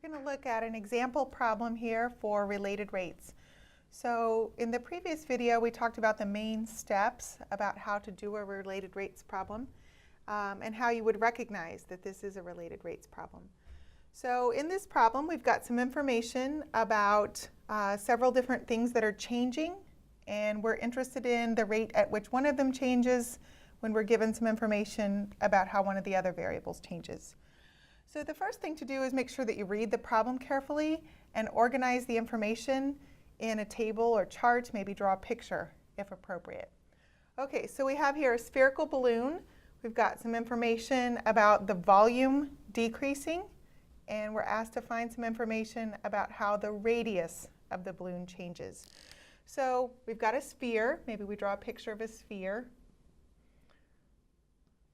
We're going to look at an example problem here for related rates. So in the previous video we talked about the main steps about how to do a related rates problem and how you would recognize that this is a related rates problem. So in this problem we've got some information about several different things that are changing, and we're interested in the rate at which one of them changes when we're given some information about how one of the other variables changes. So the first thing to do is make sure that you read the problem carefully and organize the information in a table or chart, maybe draw a picture if appropriate. Okay, so we have here a spherical balloon. We've got some information about the volume decreasing, and we're asked to find some information about how the radius of the balloon changes. So we've got a sphere. Maybe we draw a picture of a sphere.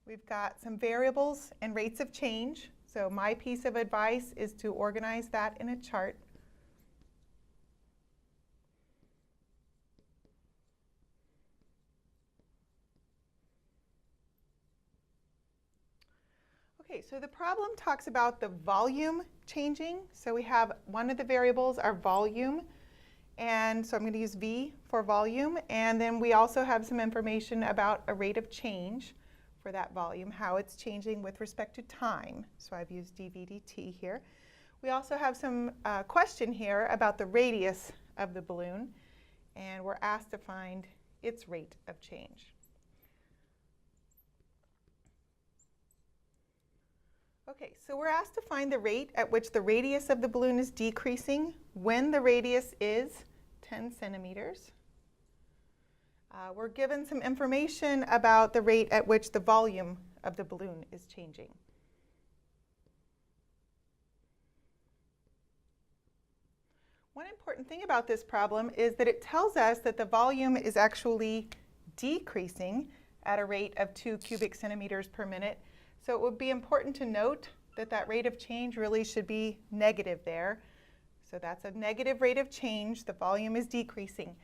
We've got some variables and rates of change. So my piece of advice is to organize that in a chart. Okay, so the problem talks about the volume changing. So we have one of the variables, our volume, and so I'm going to use V for volume, and then we also have some information about a rate of change for that volume, how it's changing with respect to time. So I've used dV dt here. We also have some question here about the radius of the balloon, and we're asked to find its rate of change. Okay, so we're asked to find the rate at which the radius of the balloon is decreasing when the radius is 10 centimeters. We're given some information about the rate at which the volume of the balloon is changing. One important thing about this problem is that it tells us that the volume is actually decreasing at a rate of 2 cubic centimeters per minute. So it would be important to note that that rate of change really should be negative there. So that's a negative rate of change. The volume is decreasing.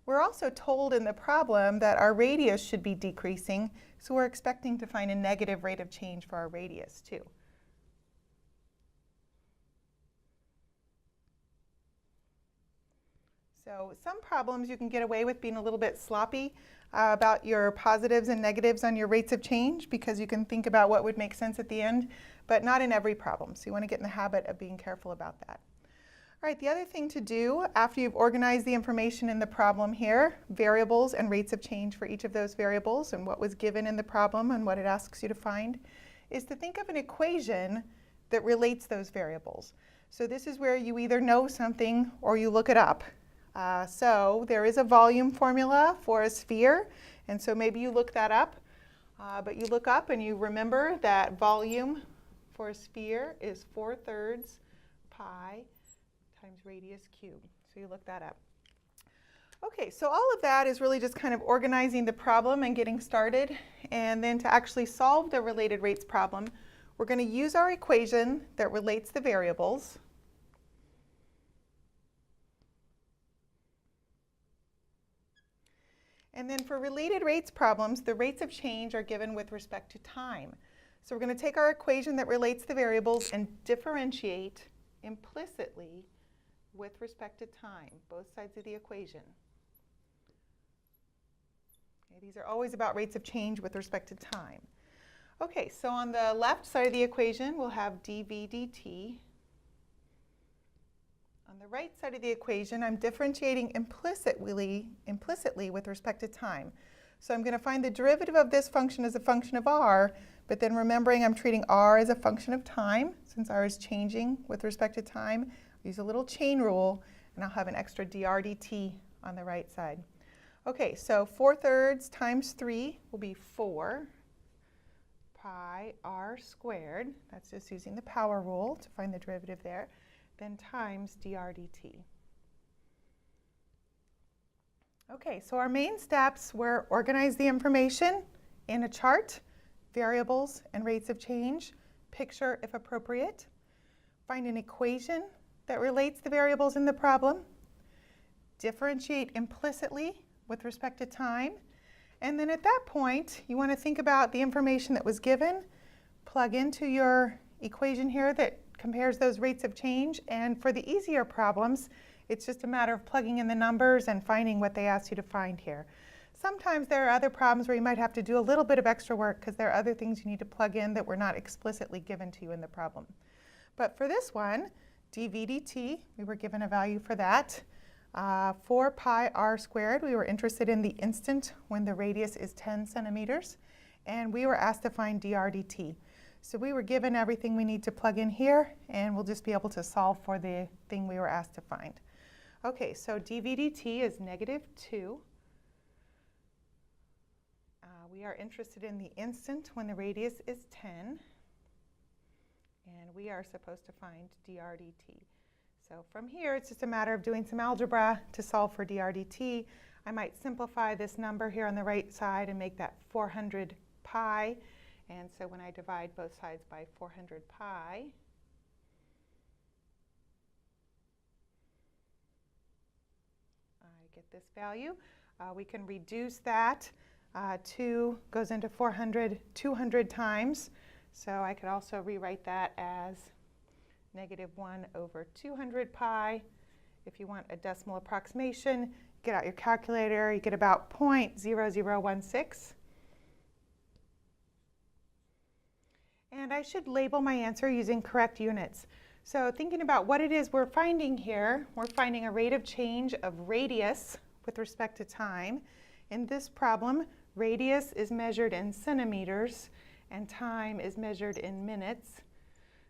We're also told in the problem that our radius should be decreasing, so we're expecting to find a negative rate of change for our radius too. So some problems you can get away with being a little bit sloppy about your positives and negatives on your rates of change, because you can think about what would make sense at the end, but not in every problem. So you want to get in the habit of being careful about that. All right, the other thing to do after you've organized the information in the problem here, variables and rates of change for each of those variables and what was given in the problem and what it asks you to find, is to think of an equation that relates those variables. So this is where you either know something or you look it up. So there is a volume formula for a sphere, and so maybe you look that up, but you look up and you remember that volume for a sphere is 4/3 pi times radius cubed. So you look that up. Okay, so all of that is really just kind of organizing the problem and getting started. And then to actually solve the related rates problem, we're going to use our equation that relates the variables. And then for related rates problems, the rates of change are given with respect to time. So we're going to take our equation that relates the variables and differentiate implicitly with respect to time, both sides of the equation. Okay, these are always about rates of change with respect to time. Okay, so on the left side of the equation, we'll have dV dt. On the right side of the equation, I'm differentiating implicitly with respect to time. So I'm going to find the derivative of this function as a function of r, but then remembering I'm treating r as a function of time, since r is changing with respect to time. Use a little chain rule, and I'll have an extra dr dt on the right side. Okay, so 4/3 times 3 will be 4 pi r squared. That's just using the power rule to find the derivative there. Then times dr dt. Okay, so our main steps were organize the information in a chart, variables and rates of change, picture if appropriate, find an equation that relates the variables in the problem, differentiate implicitly with respect to time, and then at that point you want to think about the information that was given, plug into your equation here that compares those rates of change, and for the easier problems, it's just a matter of plugging in the numbers and finding what they asked you to find here. Sometimes there are other problems where you might have to do a little bit of extra work because there are other things you need to plug in that were not explicitly given to you in the problem. But for this one, dv dt, we were given a value for that. 4 pi r squared, we were interested in the instant when the radius is 10 centimeters. And we were asked to find dr dt. So we were given everything we need to plug in here, and we'll just be able to solve for the thing we were asked to find. Okay, so dv dt is -2. We are interested in the instant when the radius is 10, and we are supposed to find dr dt. So from here, it's just a matter of doing some algebra to solve for dr dt. I might simplify this number here on the right side and make that 400 pi. And so when I divide both sides by 400 pi, I get this value. We can reduce that. 2 goes into 400 200 times. So I could also rewrite that as -1 over 200 pi. If you want a decimal approximation, get out your calculator, you get about 0.0016. And I should label my answer using correct units. So thinking about what it is we're finding here, we're finding a rate of change of radius with respect to time. In this problem, radius is measured in centimeters and time is measured in minutes.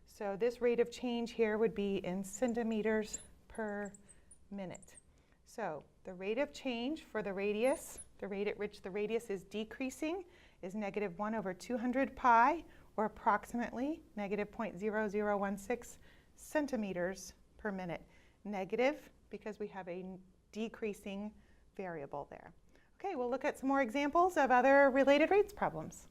So this rate of change here would be in centimeters per minute. So the rate of change for the radius, the rate at which the radius is decreasing, is -1 over 200 pi, or approximately -0.0016 centimeters per minute. Negative because we have a decreasing variable there. Okay, we'll look at some more examples of other related rates problems.